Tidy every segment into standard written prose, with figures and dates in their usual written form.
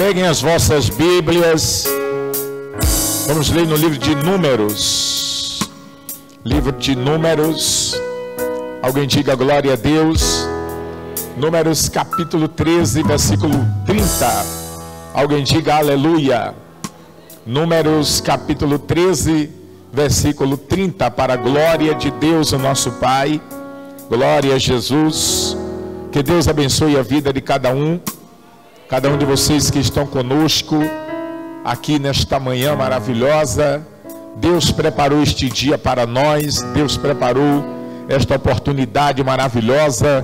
Peguem as vossas Bíblias. Vamos ler no livro de Números. Livro de Números. Alguém diga glória a Deus. Números capítulo 13, versículo 30. Alguém diga aleluia. Números capítulo 13, versículo 30. Para a glória de Deus, o nosso Pai. Glória a Jesus. Que Deus abençoe a vida de cada um de vocês que estão conosco aqui nesta manhã maravilhosa. Deus preparou este dia para nós. Deus preparou esta oportunidade maravilhosa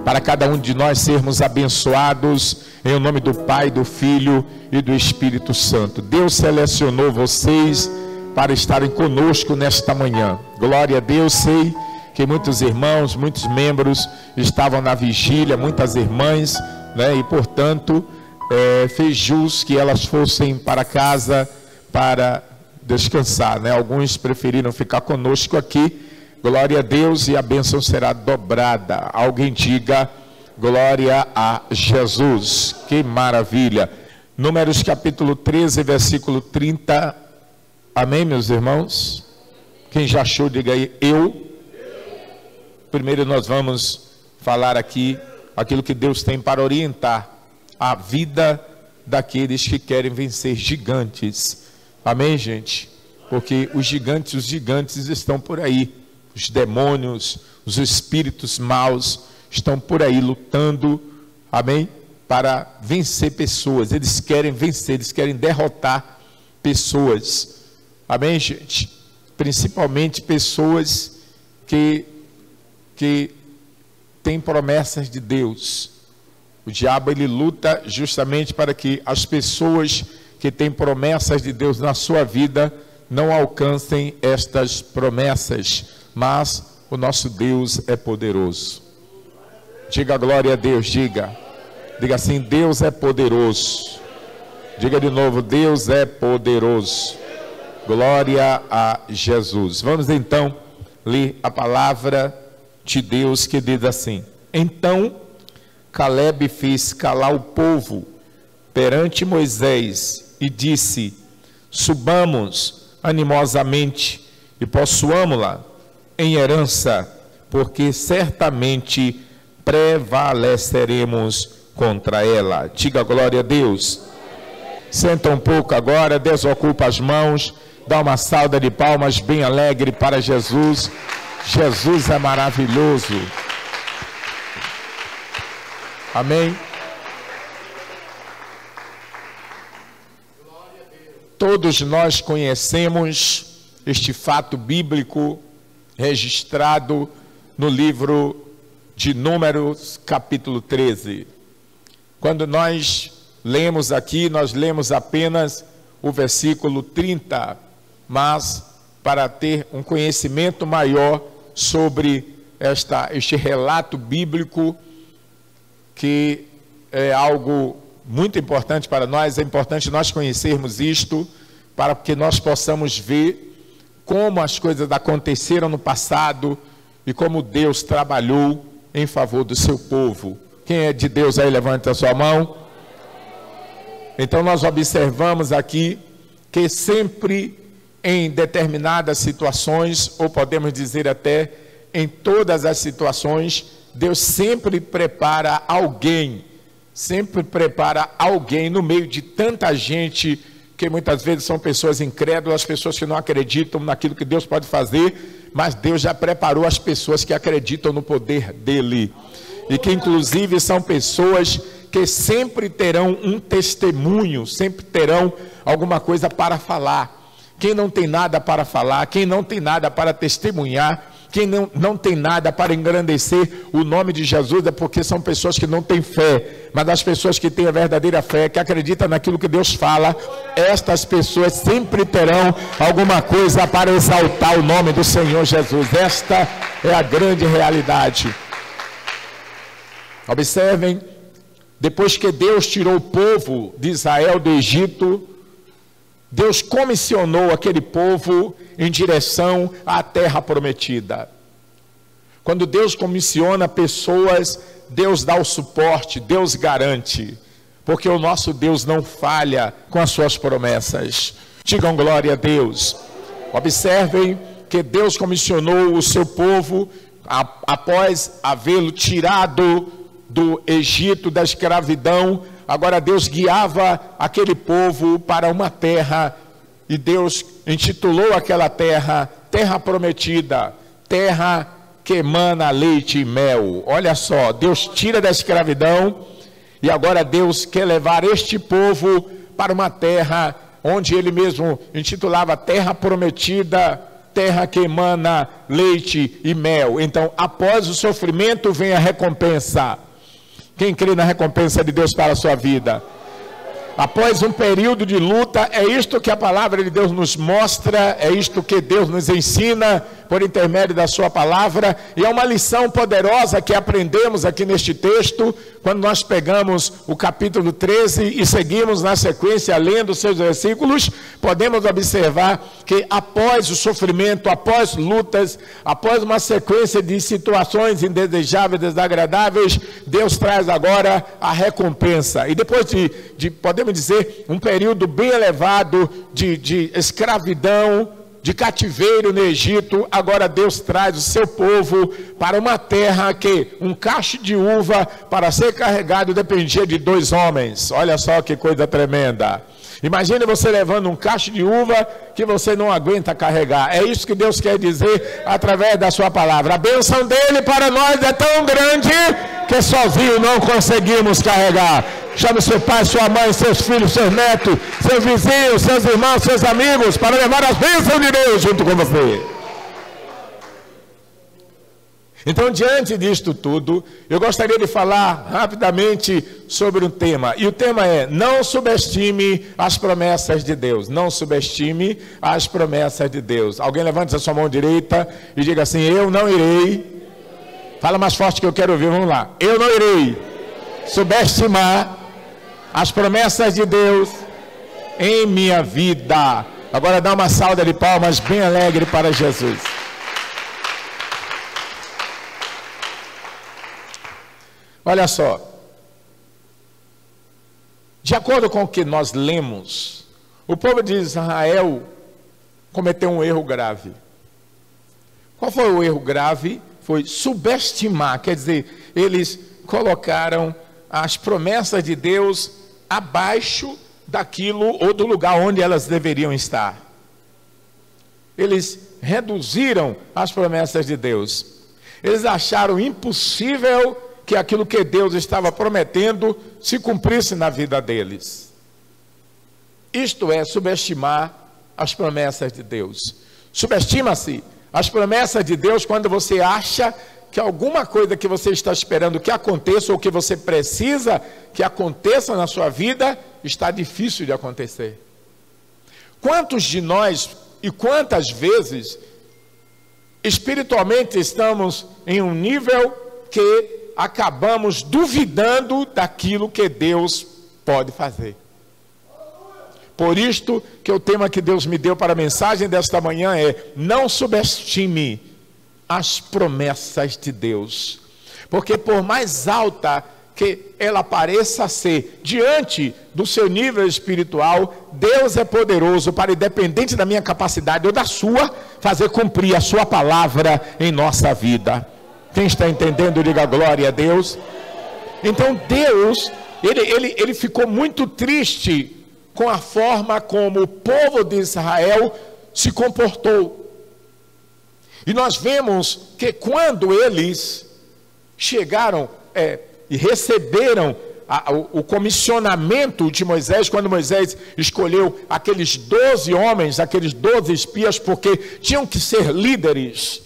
para cada um de nós sermos abençoados em nome do Pai, do Filho e do Espírito Santo. Deus selecionou vocês para estarem conosco nesta manhã. Glória a Deus. Sei que muitos irmãos, muitos membros estavam na vigília, muitas irmãs, né? E portanto fez jus que elas fossem para casa para descansar, né? Alguns preferiram ficar conosco aqui. Glória a Deus, e a bênção será dobrada. Alguém diga glória a Jesus. Que maravilha. Números capítulo 13, versículo 30. Amém, meus irmãos? Quem já achou, diga aí, eu. Primeiro nós vamos falar aqui aquilo que Deus tem para orientar a vida daqueles que querem vencer gigantes. Amém, gente? Porque os gigantes estão por aí. Os demônios, os espíritos maus estão por aí lutando, amém? Para vencer pessoas. Eles querem vencer, eles querem derrotar pessoas. Amém, gente? Principalmente pessoas que têm promessas de Deus. O diabo, ele luta justamente para que as pessoas que têm promessas de Deus na sua vida não alcancem estas promessas. Mas o nosso Deus é poderoso. Diga glória a Deus, diga assim, Deus é poderoso. Diga de novo, Deus é poderoso. Glória a Jesus. Vamos então ler a palavra de Deus que diz assim: Então Caleb fez calar o povo perante Moisés e disse: Subamos animosamente e possuamo-la em herança, porque certamente prevaleceremos contra ela. Diga glória a Deus. Senta um pouco agora, desocupa as mãos, dá uma salva de palmas bem alegre para Jesus. Jesus é maravilhoso. Amém. Todos nós conhecemos este fato bíblico registrado no livro de Números, capítulo 13. Quando nós lemos aqui, nós lemos apenas o versículo 30, mas para ter um conhecimento maior sobre este relato bíblico, que é algo muito importante para nós, é importante nós conhecermos isto, para que nós possamos ver como as coisas aconteceram no passado e como Deus trabalhou em favor do seu povo. Quem é de Deus aí, levanta a sua mão. Então nós observamos aqui que sempre em determinadas situações, ou podemos dizer até em todas as situações, Deus sempre prepara alguém no meio de tanta gente que muitas vezes são pessoas incrédulas, pessoas que não acreditam naquilo que Deus pode fazer, mas Deus já preparou as pessoas que acreditam no poder dele, e que inclusive são pessoas que sempre terão um testemunho, sempre terão alguma coisa para falar. Quem não tem nada para falar, quem não tem nada para testemunhar, quem não tem nada para engrandecer o nome de Jesus, é porque são pessoas que não têm fé. Mas as pessoas que têm a verdadeira fé, que acreditam naquilo que Deus fala, estas pessoas sempre terão alguma coisa para exaltar o nome do Senhor Jesus. Esta é a grande realidade. Observem, depois que Deus tirou o povo de Israel do Egito, Deus comissionou aquele povo em direção à terra prometida. Quando Deus comissiona pessoas, Deus dá o suporte, Deus garante. porque o nosso Deus não falha com as suas promessas. Digam glória a Deus. Observem que Deus comissionou o seu povo, após havê-lo tirado do Egito, da escravidão. Agora Deus guiava aquele povo para uma terra, e Deus intitulou aquela terra, terra prometida, terra que emana leite e mel. Olha só, Deus tira da escravidão, e agora Deus quer levar este povo para uma terra onde ele mesmo intitulava terra prometida, terra que emana leite e mel. Então, após o sofrimento vem a recompensa. Quem crê na recompensa de Deus para a sua vida? Após um período de luta, é isto que a palavra de Deus nos mostra, é isto que Deus nos ensina por intermédio da sua palavra, e é uma lição poderosa que aprendemos aqui neste texto, quando nós pegamos o capítulo 13 e seguimos na sequência lendo seus versículos, podemos observar que após o sofrimento, após lutas, após uma sequência de situações indesejáveis, desagradáveis, Deus traz agora a recompensa. E depois de podemos dizer, um período bem elevado de escravidão, de cativeiro no Egito, agora Deus traz o seu povo para uma terra que um cacho de uva para ser carregado dependia de 2 homens. Olha só que coisa tremenda. Imagine você levando um cacho de uva que você não aguenta carregar. É isso que Deus quer dizer através da sua palavra. A bênção dele para nós é tão grande que sozinho não conseguimos carregar. Chame seu pai, sua mãe, seus filhos, seus netos, seus vizinhos, seus irmãos, seus amigos, para levar as bênçãos de Deus junto com você. Então, diante disto tudo, eu gostaria de falar rapidamente sobre um tema. E o tema é: não subestime as promessas de Deus. Não subestime as promessas de Deus. Alguém levante a sua mão direita e diga assim: eu não irei. Fala mais forte que eu quero ouvir, vamos lá. Eu não irei subestimar as promessas de Deus em minha vida. Agora dá uma salva de palmas bem alegre para Jesus. Olha só, de acordo com o que nós lemos, o povo de Israel cometeu um erro grave. Qual foi o erro grave? Foi subestimar, quer dizer, eles colocaram as promessas de Deus abaixo daquilo ou do lugar onde elas deveriam estar. Eles reduziram as promessas de Deus. Eles acharam impossível que aquilo que Deus estava prometendo se cumprisse na vida deles. Isto é subestimar as promessas de Deus. Subestima-se as promessas de Deus quando você acha que alguma coisa que você está esperando que aconteça ou que você precisa que aconteça na sua vida está difícil de acontecer. Quantos de nós e quantas vezes espiritualmente estamos em um nível que acabamos duvidando daquilo que Deus pode fazer? Por isto que o tema que Deus me deu para a mensagem desta manhã é: não subestime as promessas de Deus, porque por mais alta que ela pareça ser diante do seu nível espiritual, Deus é poderoso para, independente da minha capacidade ou da sua, fazer cumprir a sua palavra em nossa vida. Quem está entendendo, diga glória a Deus. Então Deus, ele ficou muito triste com a forma como o povo de Israel se comportou. E nós vemos que quando eles chegaram e receberam o comissionamento de Moisés, quando Moisés escolheu aqueles 12 homens, aqueles 12 espias, porque tinham que ser líderes.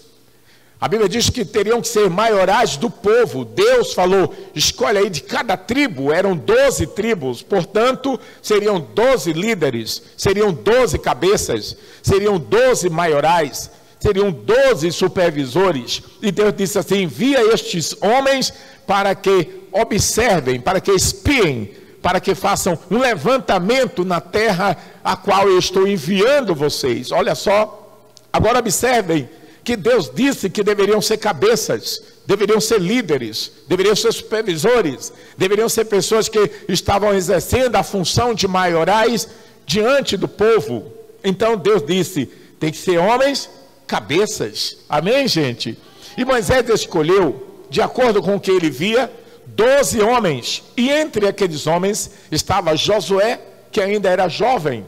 A Bíblia diz que teriam que ser maiorais do povo. Deus falou: escolhe aí de cada tribo, eram 12 tribos, portanto, seriam 12 líderes, seriam 12 cabeças, seriam 12 maiorais, seriam 12 supervisores. E Deus disse assim: envia estes homens para que observem, para que espiem, para que façam um levantamento na terra a qual eu estou enviando vocês. Olha só, agora observem que Deus disse que deveriam ser cabeças, deveriam ser líderes, deveriam ser supervisores, deveriam ser pessoas que estavam exercendo a função de maiorais diante do povo. Então Deus disse, tem que ser homens cabeças. Amém, gente? E Moisés escolheu, de acordo com o que ele via, 12 homens. E entre aqueles homens estava Josué, que ainda era jovem.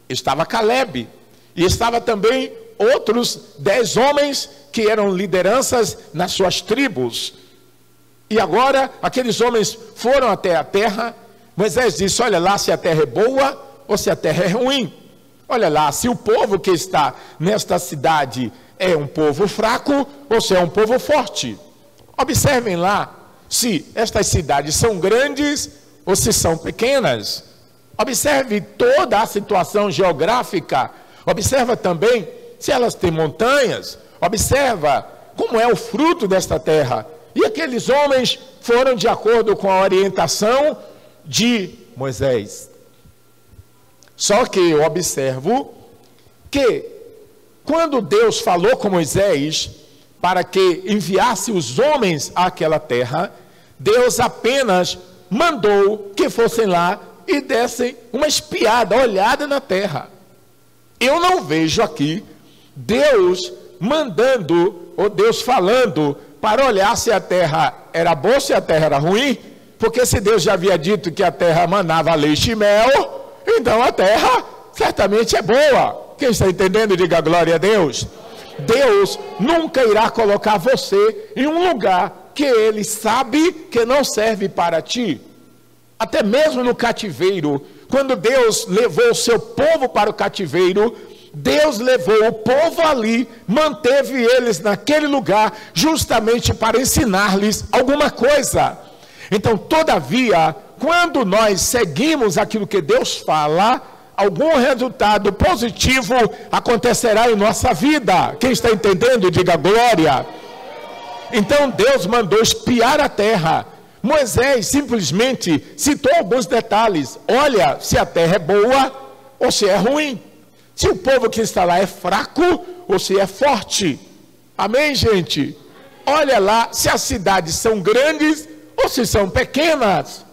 Estava Calebe. E estava também outros 10 homens que eram lideranças nas suas tribos. E agora aqueles homens foram até a terra. Moisés disse, olha lá se a terra é boa ou se a terra é ruim. Olha lá, se o povo que está nesta cidade é um povo fraco ou se é um povo forte. Observem lá se estas cidades são grandes ou se são pequenas. Observe toda a situação geográfica. Observa também se elas têm montanhas. Observa como é o fruto desta terra. E aqueles homens foram de acordo com a orientação de Moisés. Só que eu observo que quando Deus falou com Moisés para que enviasse os homens àquela terra, Deus apenas mandou que fossem lá e dessem uma espiada, olhada na terra. Eu não vejo aqui Deus mandando, ou Deus falando para olhar se a terra era boa ou se a terra era ruim, porque se Deus já havia dito que a terra manava leite e mel, então a terra certamente é boa. Quem está entendendo, diga glória a Deus. Deus nunca irá colocar você em um lugar que Ele sabe que não serve para ti. Até mesmo no cativeiro, quando Deus levou o seu povo para o cativeiro, Deus levou o povo ali, manteve eles naquele lugar, justamente para ensinar-lhes alguma coisa. Então, todavia, quando nós seguimos aquilo que Deus fala, algum resultado positivo acontecerá em nossa vida. Quem está entendendo, diga glória. Então Deus mandou espiar a terra. Moisés simplesmente citou alguns detalhes. Olha se a terra é boa ou se é ruim. Se o povo que está lá é fraco ou se é forte. Amém, gente? Olha lá se as cidades são grandes ou se são pequenas.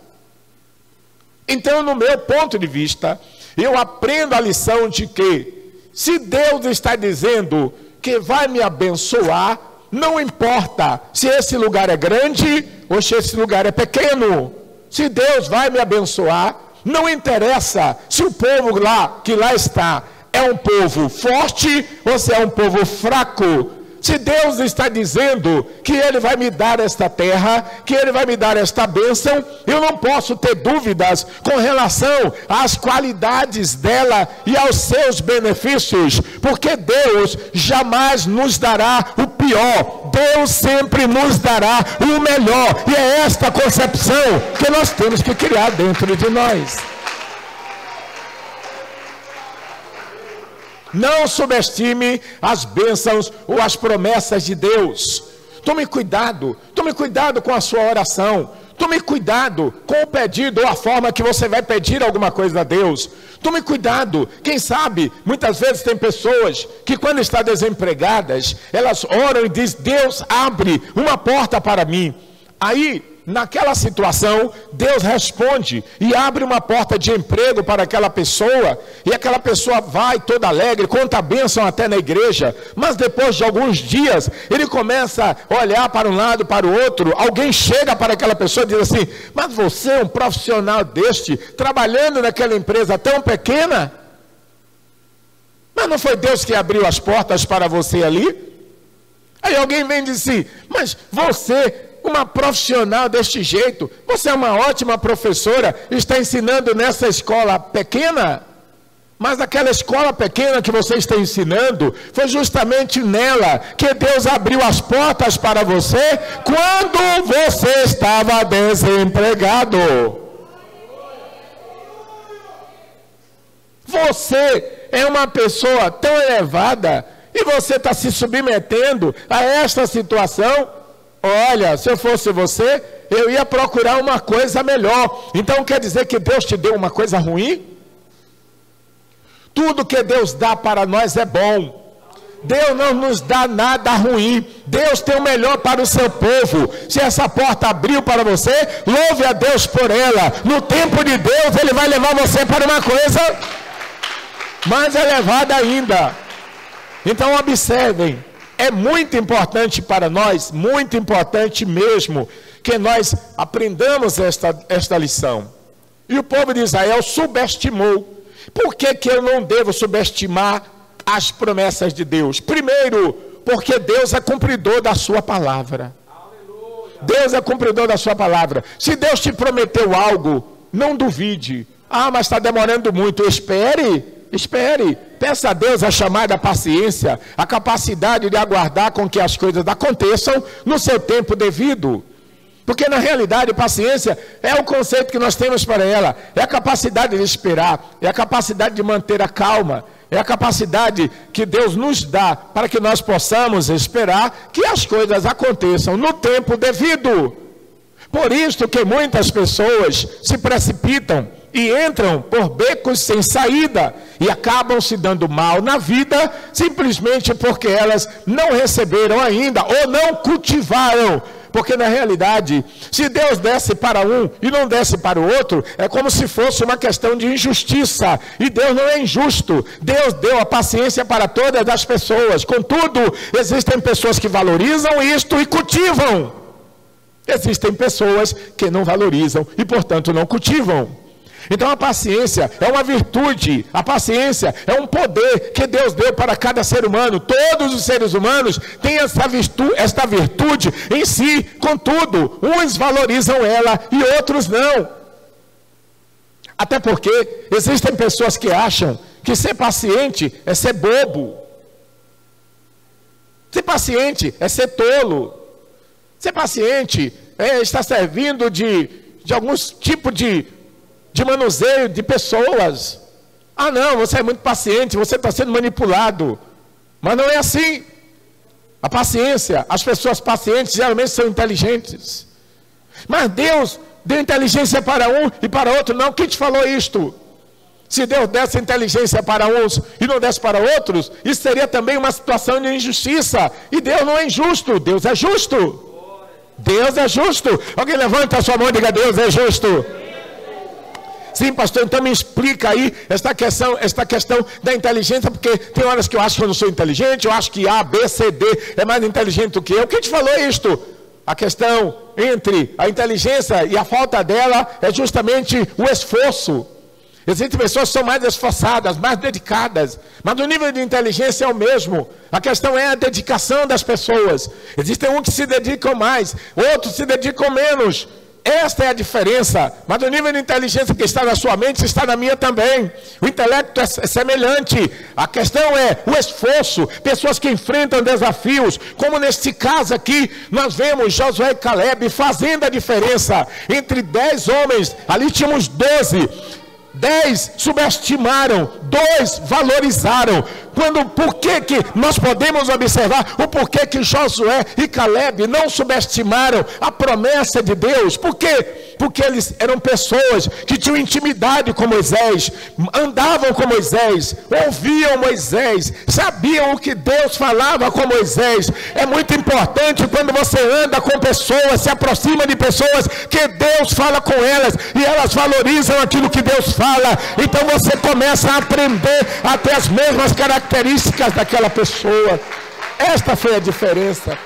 Então, no meu ponto de vista, eu aprendo a lição de que, se Deus está dizendo que vai me abençoar, não importa se esse lugar é grande ou se esse lugar é pequeno. Se Deus vai me abençoar, não interessa se o povo lá, que lá está, é um povo forte ou se é um povo fraco. Se Deus está dizendo que Ele vai me dar esta terra, que Ele vai me dar esta bênção, eu não posso ter dúvidas com relação às qualidades dela e aos seus benefícios, porque Deus jamais nos dará o pior, Deus sempre nos dará o melhor, e é esta concepção que nós temos que criar dentro de nós. Não subestime as bênçãos ou as promessas de Deus. Tome cuidado com a sua oração. Tome cuidado com o pedido ou a forma que você vai pedir alguma coisa a Deus. Tome cuidado. Quem sabe, muitas vezes tem pessoas que quando estão desempregadas, elas oram e dizem, Deus abre uma porta para mim. Aí, naquela situação, Deus responde e abre uma porta de emprego para aquela pessoa, e aquela pessoa vai toda alegre, conta a bênção até na igreja, mas depois de alguns dias, ele começa a olhar para um lado, para o outro, alguém chega para aquela pessoa e diz assim, mas você é um profissional deste, trabalhando naquela empresa tão pequena, mas não foi Deus que abriu as portas para você ali? Aí alguém vem e diz assim, mas você, uma profissional deste jeito, você é uma ótima professora, está ensinando nessa escola pequena, mas aquela escola pequena que você está ensinando, foi justamente nela que Deus abriu as portas para você, quando você estava desempregado. Você é uma pessoa tão elevada, e você está se submetendo a esta situação. Olha, se eu fosse você, eu ia procurar uma coisa melhor. Então quer dizer que Deus te deu uma coisa ruim? Tudo que Deus dá para nós é bom. Deus não nos dá nada ruim. Deus tem o melhor para o seu povo. Se essa porta abriu para você, louve a Deus por ela. No tempo de Deus, Ele vai levar você para uma coisa mais elevada ainda. Então observem, é muito importante para nós, muito importante mesmo, que nós aprendamos esta lição. E o povo de Israel subestimou. Por que eu não devo subestimar as promessas de Deus? Primeiro, porque Deus é cumpridor da sua palavra. Deus é cumpridor da sua palavra. Se Deus te prometeu algo, não duvide. Mas está demorando muito. Espere. Peça a Deus a chamada paciência, a capacidade de aguardar com que as coisas aconteçam no seu tempo devido. Porque na realidade paciência é o conceito que nós temos para ela. É a capacidade de esperar, é a capacidade de manter a calma, é a capacidade que Deus nos dá para que nós possamos esperar que as coisas aconteçam no tempo devido. Por isso que muitas pessoas se precipitam e entram por becos sem saída e acabam se dando mal na vida simplesmente porque elas não receberam ainda ou não cultivaram. Porque na realidade, se Deus desse para um e não desse para o outro, é como se fosse uma questão de injustiça. E Deus não é injusto. Deus deu a paciência para todas as pessoas. Contudo, existem pessoas que valorizam isto e cultivam. Existem pessoas que não valorizam e, portanto, não cultivam. Então a paciência é uma virtude, a paciência é um poder que Deus deu para cada ser humano. Todos os seres humanos têm esta virtude em si, contudo, uns valorizam ela e outros não. Até porque existem pessoas que acham que ser paciente é ser bobo. Ser paciente é ser tolo. Ser paciente é estar servindo de alguns tipos de manuseio de pessoas. Não, você é muito paciente, você está sendo manipulado. Mas não é assim. A paciência, as pessoas pacientes geralmente são inteligentes. Mas Deus deu inteligência para um e para outro não. Quem te falou isto? Se Deus desse inteligência para uns e não desse para outros, isso seria também uma situação de injustiça. E Deus não é injusto, Deus é justo. Deus é justo. Alguém levanta a sua mão e diga: Deus é justo. Sim, pastor, então me explica aí esta questão da inteligência, porque tem horas que eu acho que eu não sou inteligente, eu acho que A, B, C, D é mais inteligente do que eu. Quem te falou isto? A questão entre a inteligência e a falta dela é justamente o esforço. Existem pessoas que são mais esforçadas, mais dedicadas, mas o nível de inteligência é o mesmo. A questão é a dedicação das pessoas. Existem uns que se dedicam mais, outros se dedicam menos. Esta é a diferença, mas o nível de inteligência que está na sua mente está na minha também. O intelecto é semelhante. A questão é o esforço. Pessoas que enfrentam desafios, como neste caso aqui, nós vemos Josué e Caleb fazendo a diferença. Entre 10 homens, ali tínhamos 12. 10 subestimaram, 2 valorizaram. Por que nós podemos observar o porquê que Josué e Caleb não subestimaram a promessa de Deus? Por quê? Porque eles eram pessoas que tinham intimidade com Moisés, andavam com Moisés, ouviam Moisés, sabiam o que Deus falava com Moisés. É muito importante quando você anda com pessoas, se aproxima de pessoas que Deus fala com elas e elas valorizam aquilo que Deus fala. Então você começa a aprender a ter as mesmas características daquela pessoa. Esta foi a diferença.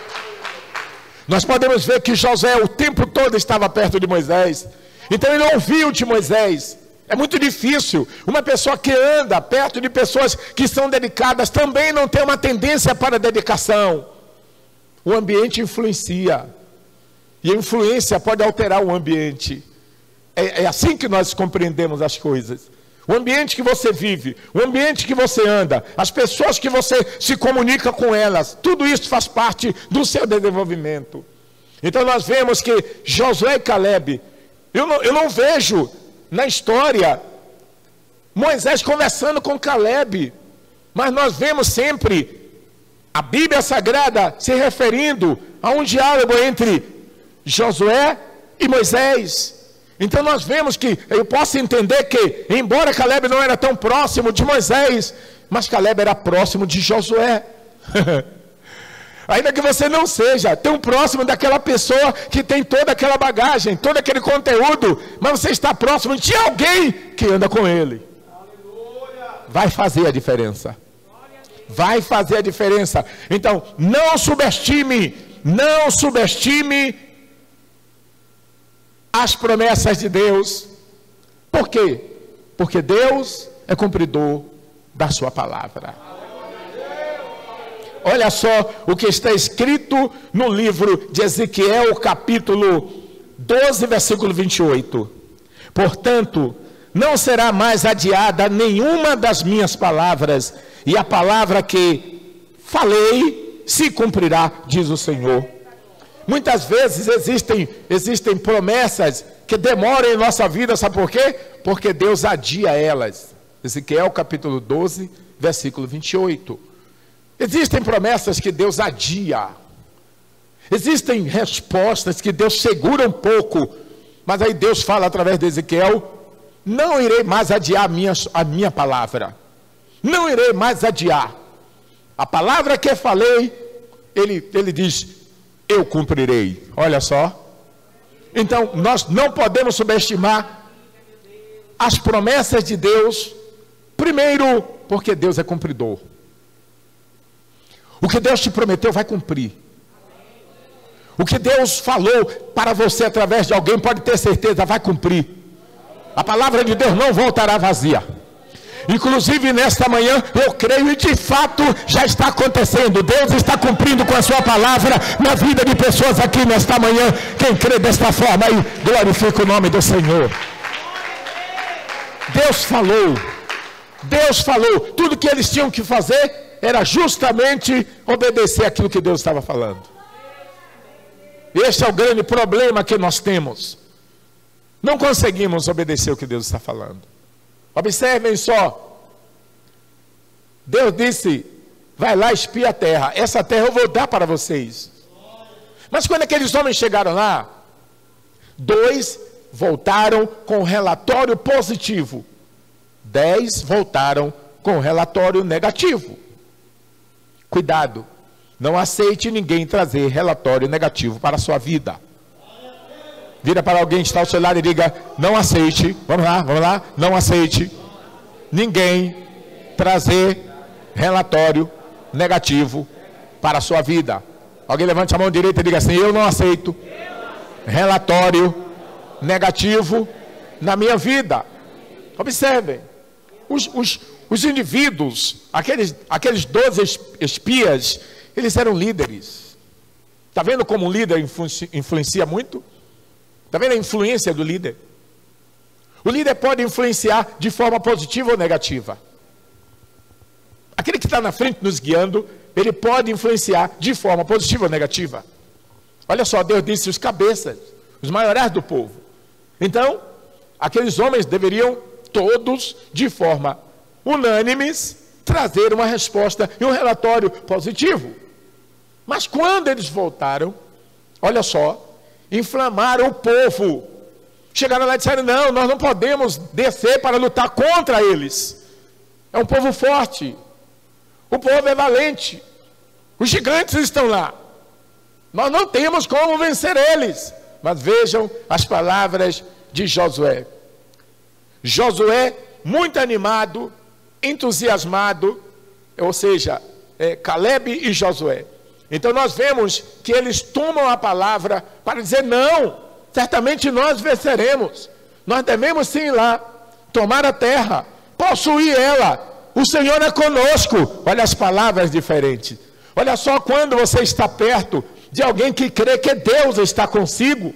Nós podemos ver que Josué o tempo todo estava perto de Moisés, então ele ouviu de Moisés. É muito difícil. Uma pessoa que anda perto de pessoas que são dedicadas também não tem uma tendência para a dedicação. O ambiente influencia, e a influência pode alterar o ambiente. É assim que nós compreendemos as coisas. O ambiente que você vive, o ambiente que você anda, as pessoas que você se comunica com elas, tudo isso faz parte do seu desenvolvimento. Então nós vemos que Josué e Caleb, eu não vejo na história Moisés conversando com Caleb, mas nós vemos sempre a Bíblia Sagrada se referindo a um diálogo entre Josué e Moisés. Então nós vemos que, eu posso entender que, embora Caleb não era tão próximo de Moisés, mas Caleb era próximo de Josué. Ainda que você não seja tão próximo daquela pessoa que tem toda aquela bagagem, todo aquele conteúdo, mas você está próximo de alguém que anda com ele. Vai fazer a diferença. Vai fazer a diferença. Então, não subestime as promessas de Deus. Por quê? Porque Deus é cumpridor da sua palavra. Olha só o que está escrito no livro de Ezequiel, capítulo 12, versículo 28. Portanto, não será mais adiada nenhuma das minhas palavras, e a palavra que falei se cumprirá, diz o Senhor. Muitas vezes existem promessas que demoram em nossa vida, sabe por quê? Porque Deus adia elas. Ezequiel capítulo 12, versículo 28. Existem promessas que Deus adia. Existem respostas que Deus segura um pouco. Mas aí Deus fala através de Ezequiel: não irei mais adiar a minha palavra. Não irei mais adiar. A palavra que falei, ele diz: eu cumprirei. Olha só. Então, nós não podemos subestimar as promessas de Deus. Primeiro, porque Deus é cumpridor. O que Deus te prometeu vai cumprir. O que Deus falou para você através de alguém, pode ter certeza, vai cumprir. A palavra de Deus não voltará vazia. Inclusive nesta manhã, eu creio e de fato já está acontecendo. Deus está cumprindo com a sua palavra na vida de pessoas aqui nesta manhã. Quem crê desta forma aí, glorifica o nome do Senhor. Deus falou, tudo que eles tinham que fazer era justamente obedecer aquilo que Deus estava falando. Este é o grande problema que nós temos. Não conseguimos obedecer o que Deus está falando. Observem só. Deus disse: vai lá, espia a terra. Essa terra eu vou dar para vocês. Mas quando aqueles homens chegaram lá, 2 voltaram com relatório positivo. 10 voltaram com relatório negativo. Cuidado, não aceite ninguém trazer relatório negativo para a sua vida. Vira para alguém que está ao seu lado e diga: não aceite, vamos lá, não aceite ninguém trazer relatório negativo para a sua vida. Alguém levante a mão direita e diga assim: eu não aceito relatório negativo na minha vida. Observem, os indivíduos, aqueles 12 espias, eles eram líderes. Está vendo como um líder influencia muito? Está vendo a influência do líder? O líder pode influenciar de forma positiva ou negativa. Aquele que está na frente nos guiando, ele pode influenciar de forma positiva ou negativa. Olha só, Deus disse: os cabeças, os maiorais do povo. Então, aqueles homens deveriam todos, de forma unânimes, trazer uma resposta e um relatório positivo. Mas quando eles voltaram, olha só, inflamaram o povo. Chegaram lá e disseram: não, nós não podemos descer para lutar contra eles. É um povo forte. O povo é valente. Os gigantes estão lá. Nós não temos como vencer eles. Mas vejam as palavras de Josué. Josué, muito animado, entusiasmado, ou seja, Caleb e Josué. Então nós vemos que eles tomam a palavra para dizer: não, certamente nós venceremos. Nós devemos sim ir lá, tomar a terra, possuir ela. O Senhor é conosco. Olha as palavras diferentes. Olha só, quando você está perto de alguém que crê que Deus está consigo,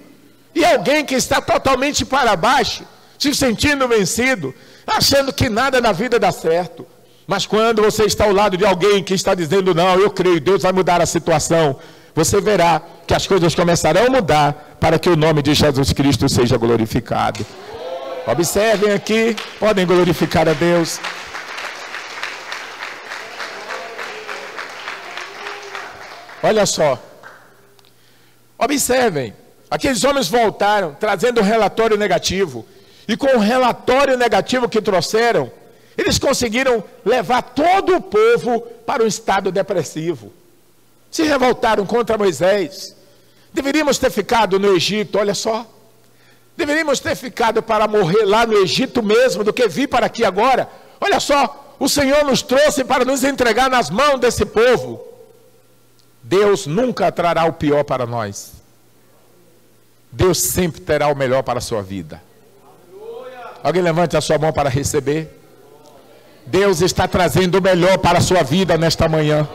e alguém que está totalmente para baixo, se sentindo vencido, achando que nada na vida dá certo. Mas quando você está ao lado de alguém que está dizendo: não, eu creio, Deus vai mudar a situação, você verá que as coisas começarão a mudar para que o nome de Jesus Cristo seja glorificado. Observem aqui, podem glorificar a Deus. Olha só, observem, aqueles homens voltaram trazendo um relatório negativo, e com o relatório negativo que trouxeram, Eles conseguiram levar todo o povo para um estado depressivo. Se revoltaram contra Moisés. Deveríamos ter ficado no Egito, olha só. Deveríamos ter ficado para morrer lá no Egito mesmo, do que vir para aqui agora. Olha só, o Senhor nos trouxe para nos entregar nas mãos desse povo. Deus nunca trará o pior para nós. Deus sempre terá o melhor para a sua vida. Alguém levante a sua mão para receber. Deus está trazendo o melhor para a sua vida nesta manhã.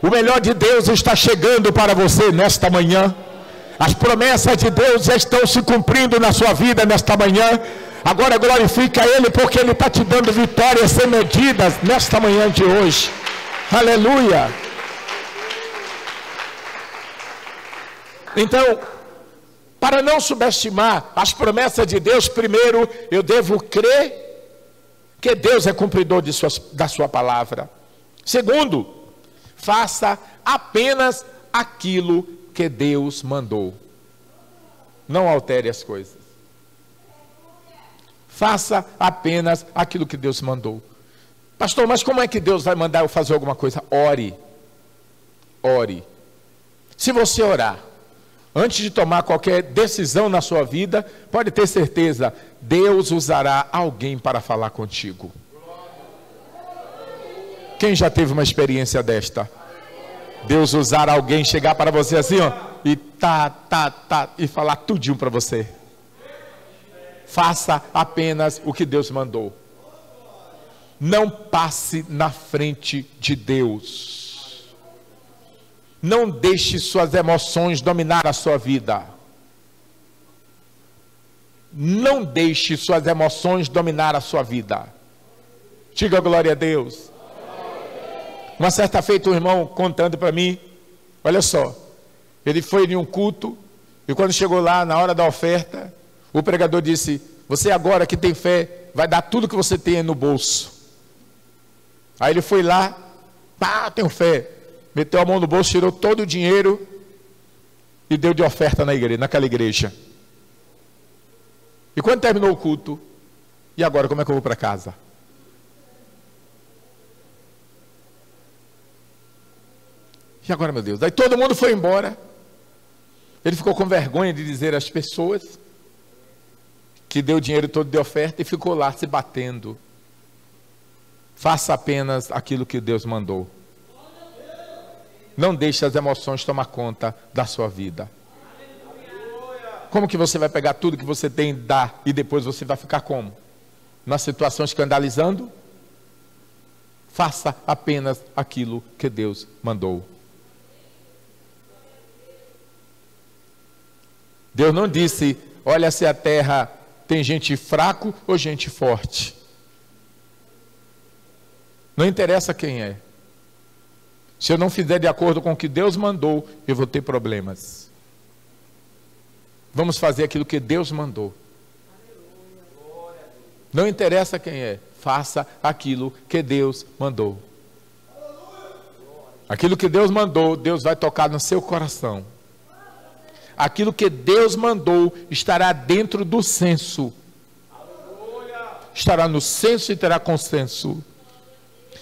O melhor de Deus está chegando para você nesta manhã. As promessas de Deus já estão se cumprindo na sua vida nesta manhã. Agora glorifica Ele, porque Ele está te dando vitórias sem medidas nesta manhã de hoje. Aleluia. Então, para não subestimar as promessas de Deus, primeiro eu devo crer que Deus é cumpridor da sua palavra. Segundo, faça apenas aquilo que Deus mandou. Não altere as coisas. Faça apenas aquilo que Deus mandou. Pastor, mas como é que Deus vai mandar eu fazer alguma coisa? Ore. Ore. Se você orar, antes de tomar qualquer decisão na sua vida, pode ter certeza, Deus usará alguém para falar contigo. Quem já teve uma experiência desta? Deus usar alguém, chegar para você assim, ó, e e falar tudinho para você. Faça apenas o que Deus mandou. Não passe na frente de Deus. Não deixe suas emoções dominar a sua vida. Não deixe suas emoções dominar a sua vida. Diga glória a Deus. Uma certa feita um irmão contando para mim, olha só, ele foi em um culto, e quando chegou lá na hora da oferta, o pregador disse, você agora que tem fé, vai dar tudo que você tem no bolso. Aí ele foi lá, tenho fé, meteu a mão no bolso, tirou todo o dinheiro e deu de oferta naquela igreja. E quando terminou o culto, e agora como é que eu vou para casa? E agora, meu Deus? Aí todo mundo foi embora. Ele ficou com vergonha de dizer às pessoas que deu o dinheiro todo de oferta e ficou lá se batendo. Faça apenas aquilo que Deus mandou. Não deixe as emoções tomar conta da sua vida. Como que você vai pegar tudo que você tem e dar e depois você vai ficar como? Numa situação escandalizando? Faça apenas aquilo que Deus mandou. Deus não disse, olha se a terra tem gente fraco ou gente forte. Não interessa quem é. Se eu não fizer de acordo com o que Deus mandou, eu vou ter problemas. Vamos fazer aquilo que Deus mandou. Não interessa quem é, faça aquilo que Deus mandou. Aquilo que Deus mandou, Deus vai tocar no seu coração. Aquilo que Deus mandou estará dentro do censo. Estará no censo e terá consenso.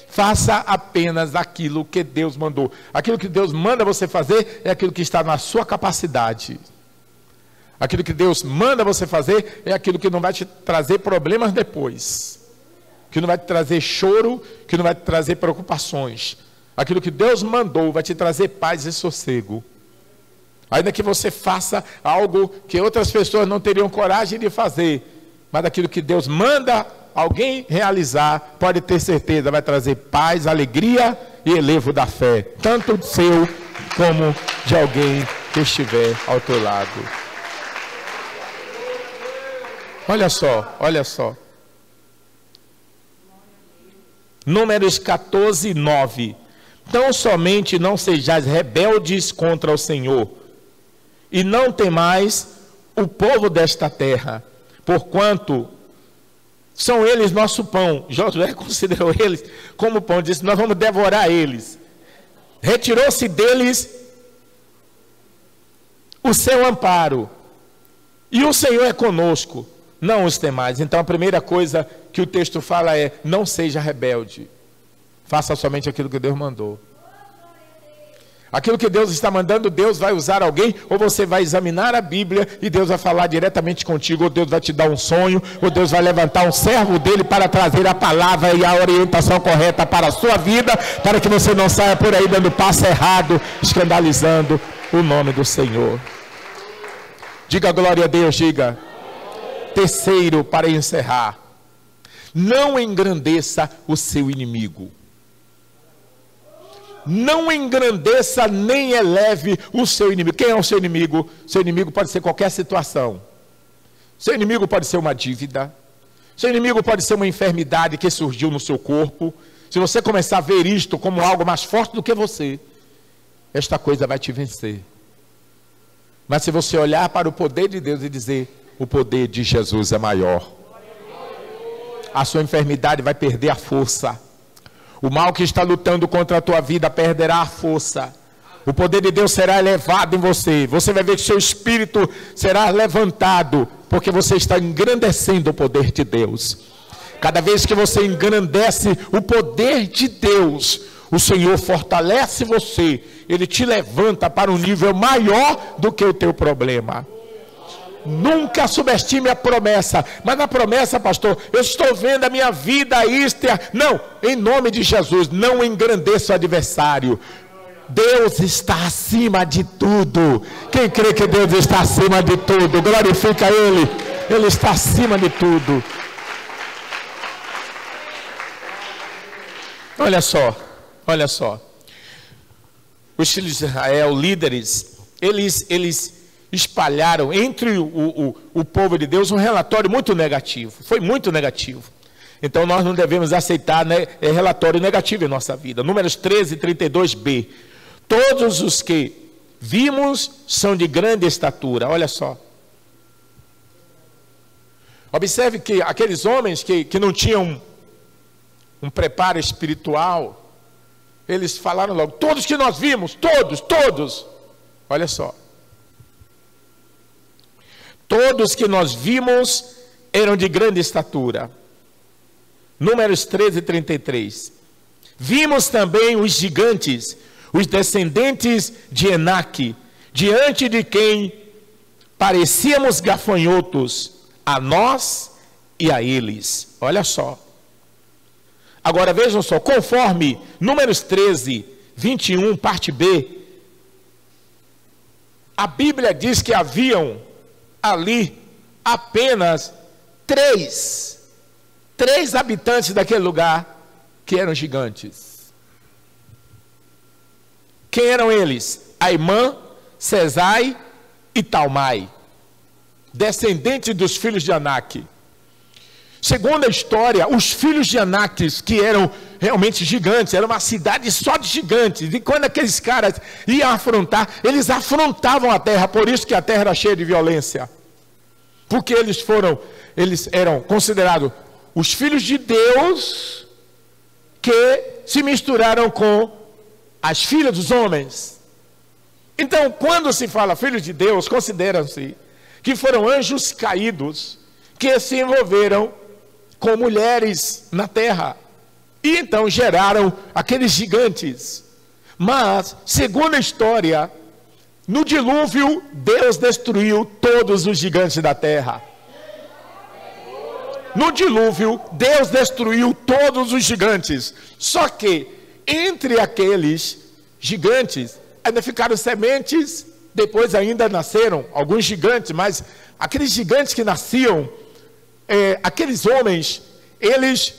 Faça apenas aquilo que Deus mandou. Aquilo que Deus manda você fazer é aquilo que está na sua capacidade. Aquilo que Deus manda você fazer é aquilo que não vai te trazer problemas depois. Que não vai te trazer choro, que não vai te trazer preocupações. Aquilo que Deus mandou vai te trazer paz e sossego. Ainda que você faça algo que outras pessoas não teriam coragem de fazer, mas aquilo que Deus manda alguém realizar, pode ter certeza, vai trazer paz, alegria e elevo da fé, tanto seu como de alguém que estiver ao teu lado. Olha só, olha só. Números 14, 9. Tão somente não sejais rebeldes contra o Senhor, e não temais o povo desta terra, porquanto são eles nosso pão. Josué considerou eles como pão, disse, nós vamos devorar eles. Retirou-se deles o seu amparo, e o Senhor é conosco, não os temais. Então a primeira coisa que o texto fala é: não seja rebelde, faça somente aquilo que Deus mandou. Aquilo que Deus está mandando, Deus vai usar alguém, ou você vai examinar a Bíblia e Deus vai falar diretamente contigo, ou Deus vai te dar um sonho, ou Deus vai levantar um servo dele para trazer a palavra e a orientação correta para a sua vida, para que você não saia por aí dando passo errado, escandalizando o nome do Senhor. Diga glória a Deus, diga. Terceiro, para encerrar: não engrandeça o seu inimigo. Não engrandeça nem eleve o seu inimigo. Quem é o seu inimigo? Seu inimigo pode ser qualquer situação. Seu inimigo pode ser uma dívida. Seu inimigo pode ser uma enfermidade que surgiu no seu corpo. Se você começar a ver isto como algo mais forte do que você, esta coisa vai te vencer. Mas se você olhar para o poder de Deus e dizer: o poder de Jesus é maior, a sua enfermidade vai perder a força. O mal que está lutando contra a tua vida perderá a força. O poder de Deus será elevado em você. Você vai ver que seu espírito será levantado, porque você está engrandecendo o poder de Deus. Cada vez que você engrandece o poder de Deus, o Senhor fortalece você. Ele te levanta para um nível maior do que o teu problema. Nunca subestime a promessa. Mas na promessa, pastor, eu estou vendo a minha vida não, em nome de Jesus, não engrandeça o adversário. Deus está acima de tudo. Quem crê que Deus está acima de tudo, glorifica Ele. Ele está acima de tudo. Olha só. Os filhos de Israel, líderes, eles espalharam entre o povo de Deus um relatório muito negativo. Foi muito negativo. Então nós não devemos aceitar, relatório negativo em nossa vida. Números 13, 32b. Todos os que vimos são de grande estatura. Olha só. Observe que aqueles homens que não tinham um preparo espiritual, eles falaram logo: todos que nós vimos, todos. Olha só. Todos que nós vimos eram de grande estatura. Números 13, 33. Vimos também os gigantes, os descendentes de Enaque, diante de quem parecíamos gafanhotos, a nós e a eles. Olha só. Agora vejam só, conforme Números 13, 21, parte B, a Bíblia diz que haviam ali apenas três habitantes daquele lugar que eram gigantes. Quem eram eles? Aimã, Sesai e Talmai, descendentes dos filhos de Anak. Segundo a história, os filhos de Anak, que eram realmente gigantes, era uma cidade só de gigantes, e quando aqueles caras iam afrontar, eles afrontavam a terra, por isso que a terra era cheia de violência, porque eles eram considerados os filhos de Deus, que se misturaram com as filhas dos homens. Então, quando se fala filhos de Deus, consideram-se que foram anjos caídos, que se envolveram com mulheres na terra, e então geraram aqueles gigantes. Mas, segundo a história, no dilúvio, Deus destruiu todos os gigantes da terra. No dilúvio, Deus destruiu todos os gigantes. Só que, entre aqueles gigantes, ainda ficaram sementes, depois ainda nasceram alguns gigantes, mas aqueles gigantes que nasciam, aqueles homens, eles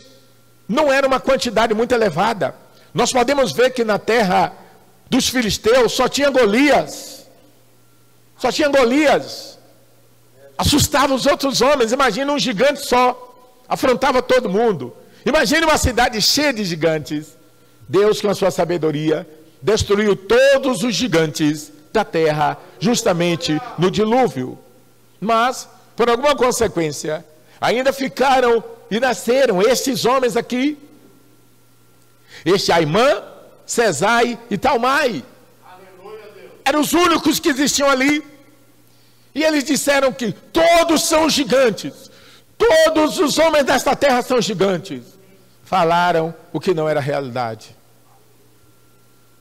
não eram uma quantidade muito elevada. Nós podemos ver que na terra dos filisteus só tinha Golias. Só tinha Golias. Assustava os outros homens. Imagina um gigante só. Afrontava todo mundo. Imagine uma cidade cheia de gigantes. Deus, com a sua sabedoria, destruiu todos os gigantes da terra, justamente no dilúvio. Mas, por alguma consequência, ainda ficaram e nasceram esses homens aqui. Este Aimã, Sesai e Talmai. Eram os únicos que existiam ali. E eles disseram que todos são gigantes. Todos os homens desta terra são gigantes. Falaram o que não era realidade.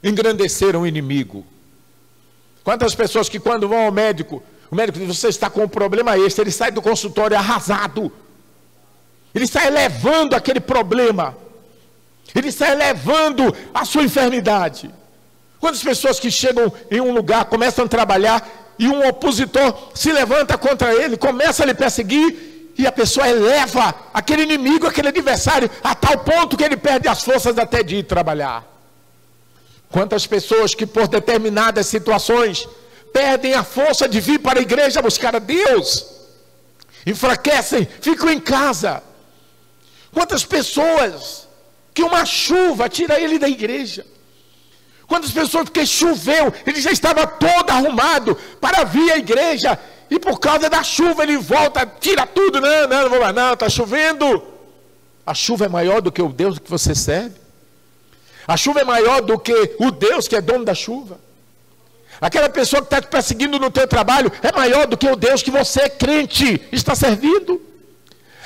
Engrandeceram o inimigo. Quantas pessoas que quando vão ao médico, o médico diz, você está com um problema este, ele sai do consultório arrasado. Ele sai elevando aquele problema. Ele sai elevando a sua enfermidade. Quantas pessoas que chegam em um lugar, começam a trabalhar, e um opositor se levanta contra ele, começa a lhe perseguir, e a pessoa eleva aquele inimigo, aquele adversário, a tal ponto que ele perde as forças até de ir trabalhar. Quantas pessoas que por determinadas situações perdem a força de vir para a igreja buscar a Deus, enfraquecem, ficam em casa. Quantas pessoas que uma chuva tira ele da igreja. Quantas pessoas que choveu, ele já estava todo arrumado para vir à igreja, e por causa da chuva ele volta, tira tudo, não vou mais não, está chovendo. A chuva é maior do que o Deus que você serve. A chuva é maior do que o Deus que é dono da chuva. Aquela pessoa que está te perseguindo no teu trabalho é maior do que o Deus que você, crente, está servindo.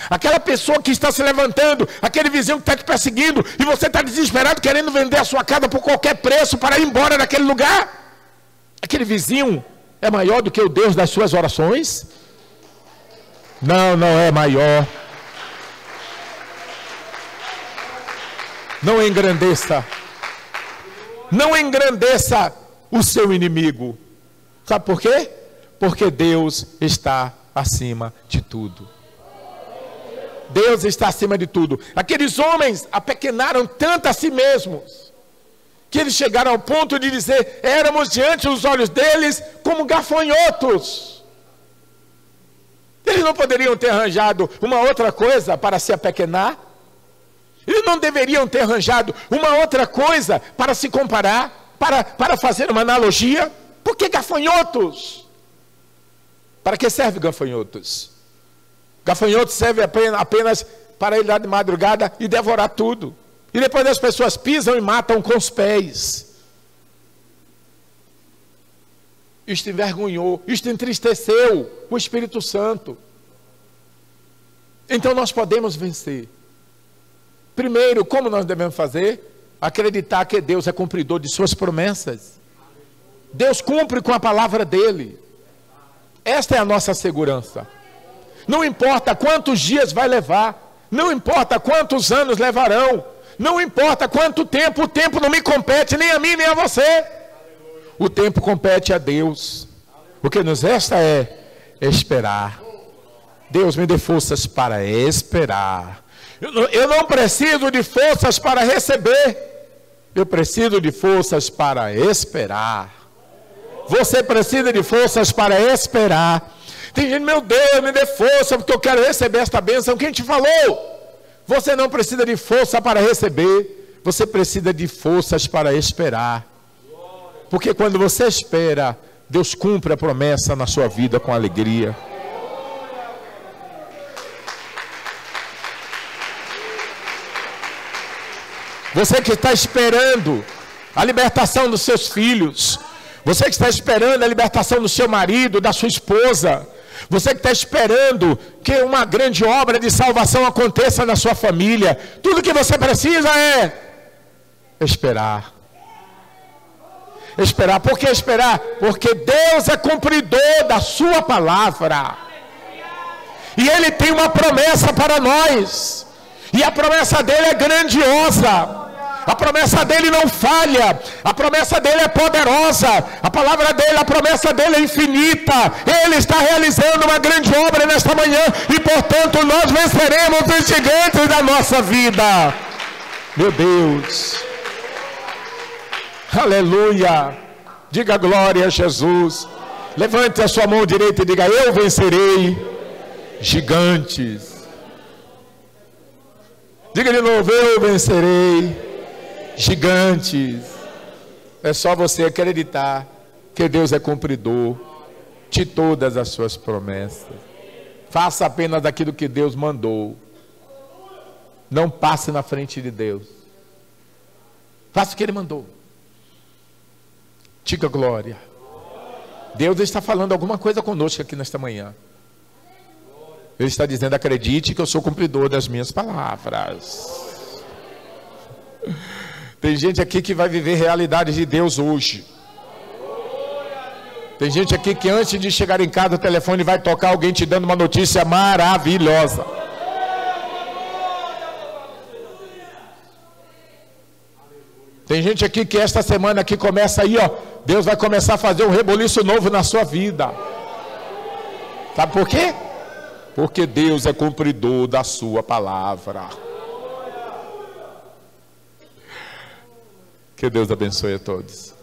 Aquela pessoa que está se levantando, aquele vizinho que está te perseguindo, e você está desesperado querendo vender a sua casa por qualquer preço para ir embora daquele lugar. Aquele vizinho é maior do que o Deus das suas orações? Não é maior. Não engrandeça. Não engrandeça o seu inimigo. Sabe por quê? Porque Deus está acima de tudo. Deus está acima de tudo. Aqueles homens apequenaram tanto a si mesmos, que eles chegaram ao ponto de dizer, éramos diante dos olhos deles como gafanhotos. Eles não poderiam ter arranjado uma outra coisa para se apequenar? Eles não deveriam ter arranjado uma outra coisa para se comparar, para fazer uma analogia? Por que gafanhotos? Para que serve gafanhotos? Gafanhotos serve apenas para ir lá de madrugada e devorar tudo. E depois as pessoas pisam e matam com os pés. Isto envergonhou, isto entristeceu o Espírito Santo. Então nós podemos vencer. Primeiro, como nós devemos fazer? Acreditar que Deus é cumpridor de suas promessas. Deus cumpre com a palavra dele. Esta é a nossa segurança. Não importa quantos dias vai levar, não importa quantos anos levarão, não importa quanto tempo, o tempo não me compete, nem a mim, nem a você. O tempo compete a Deus. O que nos resta é esperar. Deus me dê forças para esperar. Eu não preciso de forças para receber, eu preciso de forças para esperar. Você precisa de forças para esperar. Tem gente, meu Deus, me dê força, porque eu quero receber esta bênção. Quem te falou? Você não precisa de força para receber, você precisa de forças para esperar. Porque quando você espera, Deus cumpre a promessa na sua vida com alegria. Você que está esperando a libertação dos seus filhos, você que está esperando a libertação do seu marido, da sua esposa, você que está esperando que uma grande obra de salvação aconteça na sua família, tudo que você precisa é esperar. Esperar. Por que esperar? Porque Deus é cumpridor da sua palavra. E Ele tem uma promessa para nós. E a promessa dele é grandiosa. A promessa dele não falha, a promessa dele é poderosa, a palavra dele, a promessa dele é infinita. Ele está realizando uma grande obra nesta manhã e portanto nós venceremos os gigantes da nossa vida. Meu Deus, aleluia, diga glória a Jesus. Levante a sua mão direita e diga, eu vencerei gigantes. Diga de novo, eu vencerei gigantes. É só você acreditar que Deus é cumpridor de todas as suas promessas. Faça apenas aquilo que Deus mandou. Não passe na frente de Deus. Faça o que Ele mandou. Diga glória. Deus está falando alguma coisa conosco aqui nesta manhã. Ele está dizendo: acredite que eu sou cumpridor das minhas palavras. Tem gente aqui que vai viver realidades de Deus hoje. Tem gente aqui que antes de chegar em casa o telefone vai tocar, alguém te dando uma notícia maravilhosa. Tem gente aqui que esta semana aqui começa aí, ó, Deus vai começar a fazer um reboliço novo na sua vida. Sabe por quê? Porque Deus é cumpridor da sua palavra. Que Deus abençoe a todos.